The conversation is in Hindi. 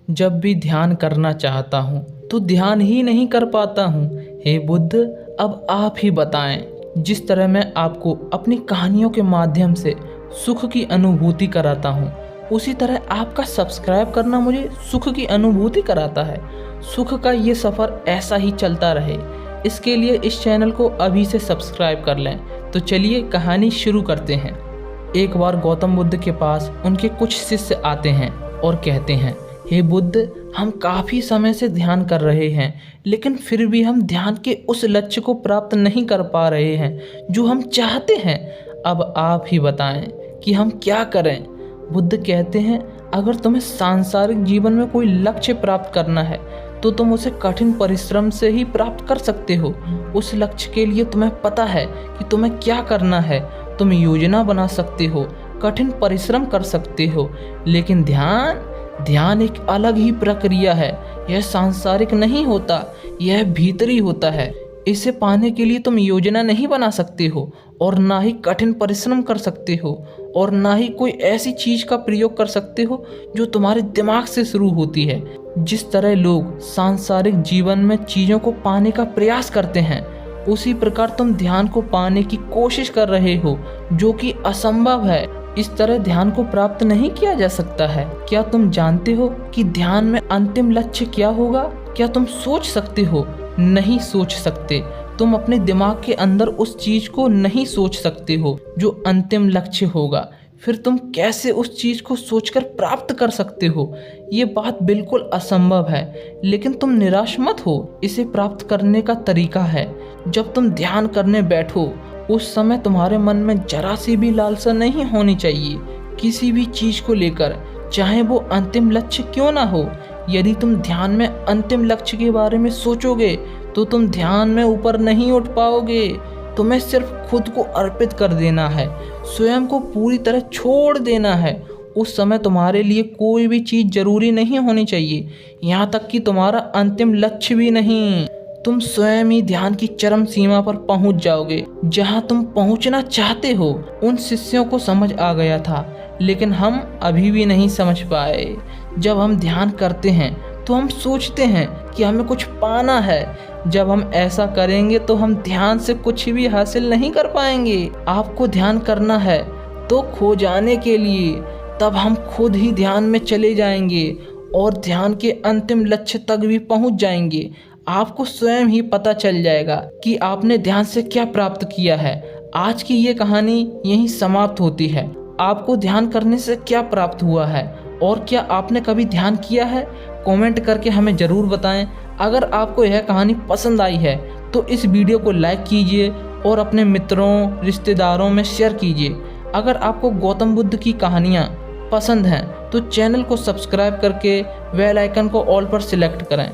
जब भी ध्यान करना चाहता हूँ तो ध्यान ही नहीं कर पाता हूँ। हे बुद्ध, अब आप ही बताएं। जिस तरह मैं आपको अपनी कहानियों के माध्यम से सुख की अनुभूति कराता हूँ, उसी तरह आपका सब्सक्राइब करना मुझे सुख की अनुभूति कराता है। सुख का ये सफ़र ऐसा ही चलता रहे, इसके लिए इस चैनल को अभी से सब्सक्राइब कर लें। तो चलिए कहानी शुरू करते हैं। एक बार गौतम बुद्ध के पास उनके कुछ शिष्य आते हैं और कहते हैं, हे बुद्ध, हम काफ़ी समय से ध्यान कर रहे हैं, लेकिन फिर भी हम ध्यान के उस लक्ष्य को प्राप्त नहीं कर पा रहे हैं जो हम चाहते हैं। अब आप ही बताएं कि हम क्या करें। बुद्ध कहते हैं, अगर तुम्हें सांसारिक जीवन में कोई लक्ष्य प्राप्त करना है तो तुम उसे कठिन परिश्रम से ही प्राप्त कर सकते हो। उस लक्ष्य के लिए तुम्हें पता है कि तुम्हें क्या करना है। तुम योजना बना सकते हो, कठिन परिश्रम कर सकते हो, लेकिन ध्यान एक अलग ही प्रक्रिया है। यह सांसारिक नहीं होता, यह भीतरी होता है। इसे पाने के लिए तुम योजना नहीं बना सकते हो, और ना ही कठिन परिश्रम कर सकते हो, और ना ही कोई ऐसी चीज़ का प्रयोग कर सकते हो जो तुम्हारे दिमाग से शुरू होती है। जिस तरह लोग सांसारिक जीवन में चीज़ों को पाने का प्रयास करते हैं, उसी प्रकार तुम ध्यान को पाने की कोशिश कर रहे हो, जो कि असंभव है। इस तरह ध्यान को प्राप्त नहीं किया जा सकता है। क्या तुम जानते हो कि ध्यान में अंतिम लक्ष्य क्या होगा? क्या तुम सोच सकते हो? नहीं सोच सकते। तुम अपने दिमाग के अंदर उस चीज को नहीं सोच सकते हो जो अंतिम लक्ष्य होगा। फिर तुम कैसे उस चीज को सोचकर प्राप्त कर सकते हो? ये बात बिल्कुल असंभव है। लेकिन तुम निराश मत हो, इसे प्राप्त करने का तरीका है। जब तुम ध्यान करने बैठो, उस समय तुम्हारे मन में जरा सी भी लालसा नहीं होनी चाहिए किसी भी चीज को लेकर, चाहे वो अंतिम लक्ष्य क्यों ना हो। यदि तुम ध्यान में अंतिम लक्ष्य के बारे में सोचोगे तो तुम ध्यान में ऊपर नहीं उठ पाओगे। तुम्हें सिर्फ खुद को अर्पित कर देना है, स्वयं को पूरी तरह छोड़ देना है। उस समय तुम्हारे लिए कोई भी चीज़ जरूरी नहीं होनी चाहिए, यहाँ तक कि तुम्हारा अंतिम लक्ष्य भी नहीं। तुम स्वयं ही ध्यान की चरम सीमा पर पहुंच जाओगे, जहां तुम पहुंचना चाहते हो। उन शिष्यों को समझ आ गया था, लेकिन हम अभी भी नहीं समझ पाए। जब हम ध्यान करते हैं तो हम सोचते हैं कि हमें कुछ पाना है। जब हम ऐसा करेंगे तो हम ध्यान से कुछ भी हासिल नहीं कर पाएंगे। आपको ध्यान करना है तो खो जाने के लिए, तब हम खुद ही ध्यान में चले जाएंगे और ध्यान के अंतिम लक्ष्य तक भी पहुंच जाएंगे। आपको स्वयं ही पता चल जाएगा कि आपने ध्यान से क्या प्राप्त किया है। आज की ये कहानी यहीं समाप्त होती है। आपको ध्यान करने से क्या प्राप्त हुआ है, और क्या आपने कभी ध्यान किया है? कमेंट करके हमें ज़रूर बताएं। अगर आपको यह कहानी पसंद आई है तो इस वीडियो को लाइक कीजिए और अपने मित्रों, रिश्तेदारों में शेयर कीजिए। अगर आपको गौतम बुद्ध की कहानियाँ पसंद हैं तो चैनल को सब्सक्राइब करके बेल आइकन को ऑल पर सिलेक्ट करें।